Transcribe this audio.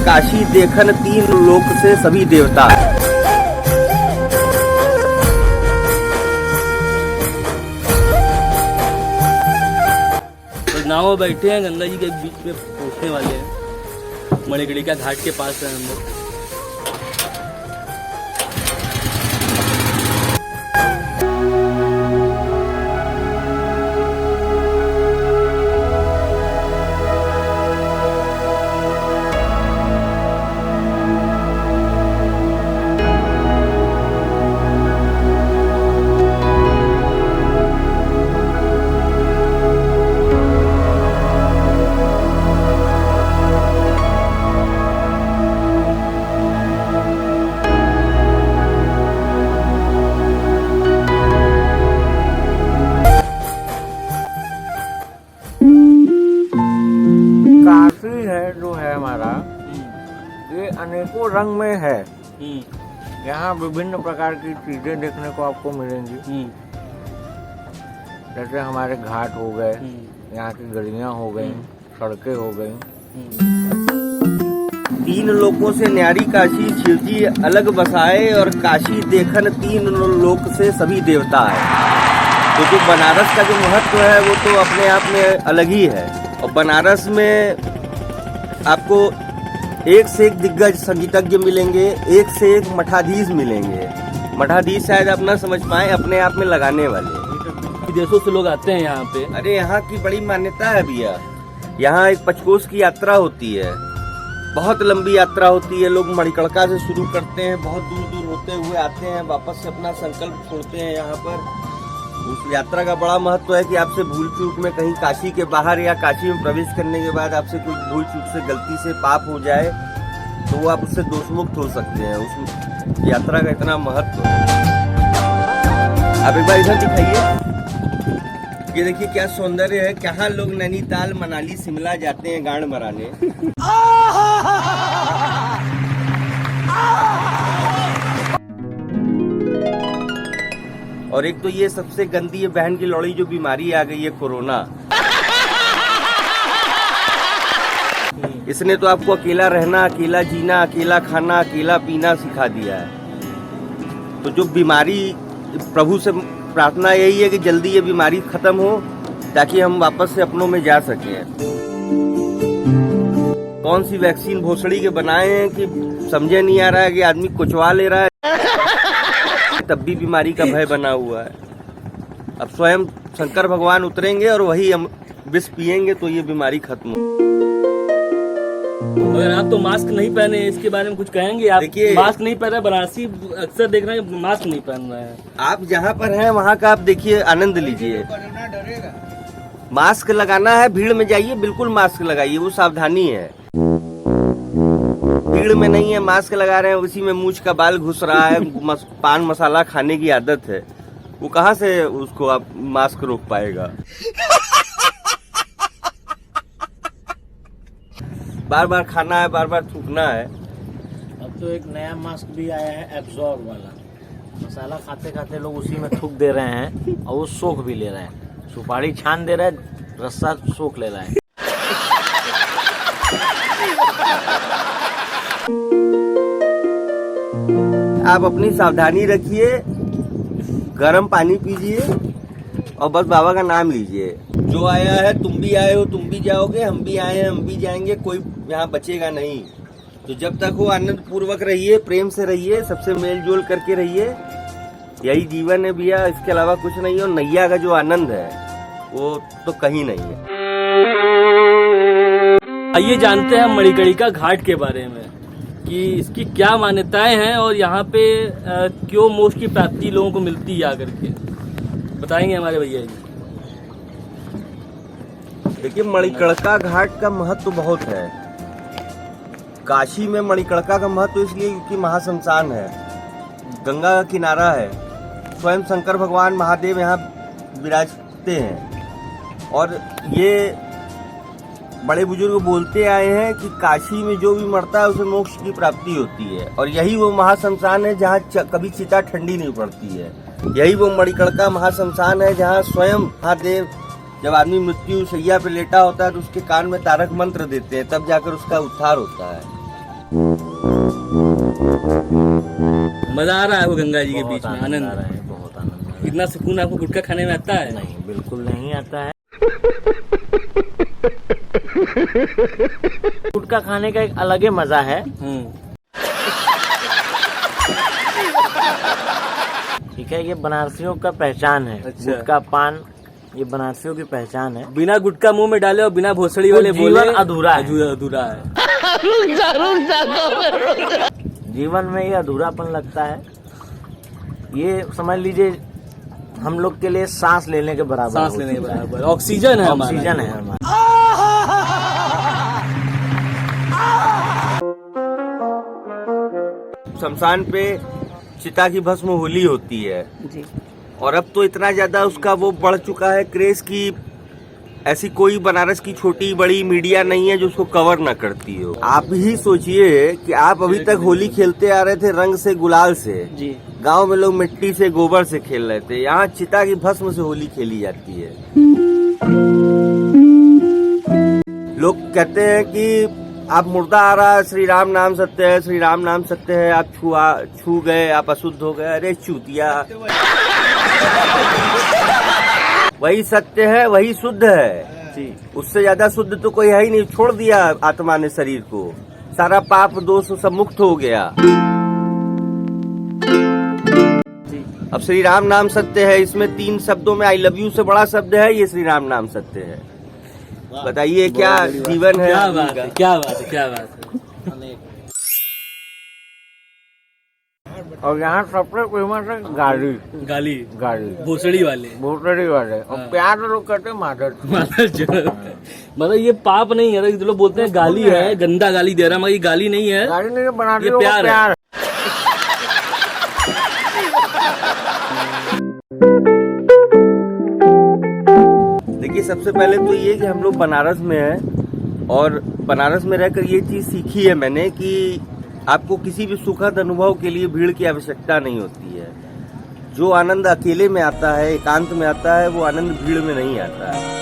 काशी देखन तीन लोक से सभी देवता। नाव में बैठे हैं, गंगा जी के बीच में पहुंचने वाले हैं। मणिकर्णिका घाट के पास है हम लोग। काशी है जो है हमारा, ये अनेकों रंग में है। यहाँ विभिन्न प्रकार की चीजें देखने को आपको मिलेंगी। जैसे हमारे घाट हो गए, यहाँ की गलियाँ हो गई, सड़कें हो गई। तीन लोकों से न्यारी काशी शिवजी अलग बसाए और काशी देखन तीन लोक से सभी देवता है। तो जो बनारस का जो महत्व है वो तो अपने आप में अलग ही है। और बनारस में आपको एक से एक दिग्गज संगीतज्ञ मिलेंगे, एक से एक मठाधीश मिलेंगे। मठाधीश शायद आप न समझ पाए, अपने आप में लगाने वाले। विदेशों से लोग आते हैं यहाँ पे। अरे यहाँ की बड़ी मान्यता है भैया। यहाँ एक पचकोस की यात्रा होती है, बहुत लंबी यात्रा होती है। लोग मणिकर्णिका से शुरू करते हैं, बहुत दूर दूर होते हुए आते हैं, वापस से अपना संकल्प छोड़ते हैं यहाँ पर। उस यात्रा का बड़ा महत्व है कि आपसे भूल चूक में कहीं काशी के बाहर या काशी में प्रवेश करने के बाद आपसे कोई भूल चूक से गलती से पाप हो जाए तो वो आप उससे दोषमुक्त हो सकते हैं। उस यात्रा का इतना महत्व है। आप एक बार इधर दिखाइए, ये देखिए क्या सौंदर्य है। कहाँ लोग नैनीताल, मनाली, शिमला जाते हैं गांड मराने। और एक तो ये सबसे गंदी बहन की लौड़ी जो बीमारी आ गई है, कोरोना। इसने तो आपको अकेला रहना, अकेला जीना, अकेला खाना, अकेला पीना सिखा दिया है। तो जो बीमारी, प्रभु से प्रार्थना यही है कि जल्दी ये बीमारी खत्म हो ताकि हम वापस से अपनों में जा सकें। कौन सी वैक्सीन भोसड़ी के बनाए हैं कि समझे नहीं आ रहा है कि आदमी कुचवा ले रहा है, तब भी बीमारी का भय बना हुआ है। अब स्वयं शंकर भगवान उतरेंगे और वही हम विष पिएंगे तो ये बीमारी खत्म हो। अगर आप तो मास्क नहीं पहने, इसके बारे में कुछ कहेंगे आप? देखिए, मास्क नहीं पहन रहे, बनारसी अक्सर देख रहे हैं मास्क नहीं पहन रहे हैं। आप जहाँ पर हैं वहाँ का आप देखिए, आनंद लीजिए। मास्क लगाना है, भीड़ में जाइए, बिल्कुल मास्क लगाइए, वो सावधानी है। भीड़ में नहीं है, मास्क लगा रहे हैं, उसी में मूंछ का बाल घुस रहा है, पान मसाला खाने की आदत है, वो कहाँ से उसको आप मास्क रोक पाएगा। बार बार खाना है, बार बार थूकना है। अब तो एक नया मास्क भी आया है, एब्जॉर्ब वाला। मसाला खाते खाते लोग उसी में थूक दे रहे हैं और वो सोख भी ले रहे हैं। सुपारी छान दे रहा है, रस्सा सोख ले रहा है। आप अपनी सावधानी रखिए, गर्म पानी पीजिए और बस बाबा का नाम लीजिए। जो आया है, तुम भी आए हो, तुम भी जाओगे, हम भी आए हैं, हम भी जाएंगे, कोई यहाँ बचेगा नहीं। तो जब तक हो आनंद पूर्वक रहिए, प्रेम से रहिए, सबसे मेल जोल करके रहिए। यही जीवन है भैया, इसके अलावा कुछ नहीं है। और नैया का जो आनंद है वो तो कहीं नहीं है। आइए जानते हैं मणिकर्णिका घाट के बारे में कि इसकी क्या मान्यताएं हैं और यहाँ पे क्यों मोक्ष की प्राप्ति लोगों को मिलती है आकर के, बताएंगे हमारे भैया जी। देखिए, मणिकर्णिका घाट का महत्व बहुत है। काशी में मणिकर्णिका का महत्व इसलिए क्योंकि महाश्मशान है, गंगा का किनारा है, स्वयं शंकर भगवान महादेव यहाँ विराजते हैं। और ये बड़े बुजुर्ग बोलते आए हैं कि काशी में जो भी मरता है उसे मोक्ष की प्राप्ति होती है। और यही वो महाश्मशान है जहाँ कभी चिता ठंडी नहीं पड़ती है। यही वो मणिकर्णिका महाश्मशान है जहाँ स्वयं महादेव, जब आदमी मृत्यु शैया पे लेटा होता है तो उसके कान में तारक मंत्र देते हैं, तब जाकर उसका उद्धार होता है। मजा आ रहा है वो गंगा जी के बहुत बीच में, आनंद आ आनंद। रहा है, बहुत आनंद आ रहा है। इतना सुकून आपको गुटखा खाने में आता है? नहीं, बिल्कुल नहीं आता है। गुटखा खाने का एक अलग ही मजा है। ठीक है, ये बनारसियों का पहचान है। अच्छा। गुटखा पान ये बनारसियों की पहचान है। बिना गुटखा मुंह में डाले और बिना भोसड़ी वाले जीवन बोले अधूरा है। अधूरा है। जीवन में ये अधूरापन लगता है। ये समझ लीजिए हम लोग के लिए सांस लेने के बराबर सांस होती लेने के है। बराबर ऑक्सीजन है हमारा। ऑक्सीजन है हमारा। शमशान पे चिता की भस्म होली होती है जी। और अब तो इतना ज्यादा उसका वो बढ़ चुका है क्रेज की ऐसी कोई बनारस की छोटी बड़ी मीडिया नहीं है जो उसको कवर ना करती हो। आप ही सोचिए कि आप अभी तक होली खेलते आ रहे थे रंग से गुलाल से, जी। गांव में लोग मिट्टी से गोबर से खेल रहे थे, यहाँ चिता की भस्म से होली खेली जाती है। लोग कहते हैं कि आप मुर्दा आ रहा है, श्री राम नाम सत्य है, श्री राम नाम सत्य है, आप छू गए, आप अशुद्ध हो गए। अरे चूतिया, वही सत्य है, वही शुद्ध है जी। उससे ज्यादा शुद्ध तो कोई है ही नहीं। छोड़ दिया आत्मा ने शरीर को, सारा पाप दोष सब मुक्त हो गया। अब श्री राम नाम सत्य है, इसमें 3 शब्दों में आई लव यू से बड़ा शब्द है ये श्री राम नाम सत्य है। बताइए क्या जीवन है। क्या बात है, क्या बात है, क्या बात है। और यहाँ सबसे फेमस है गाड़ी। गाली गाड़ी भोसड़ी वाले भोसड़ी वाले और हाँ। प्यार लोग कहते हैं माधर। मतलब ये पाप नहीं है, जो लोग बोलते हैं गाली है, गंदा गाली दे रहा है, मगर ये गाली नहीं है, गाड़ी नहीं बनाती ये लोग प्यार है। प्यार। देखिए सबसे पहले तो ये कि हम लोग बनारस में हैं और बनारस में रहकर ये चीज सीखी है मैंने कि आपको किसी भी सुखद अनुभव के लिए भीड़ की आवश्यकता नहीं होती है। जो आनंद अकेले में आता है, एकांत में आता है, वो आनंद भीड़ में नहीं आता है।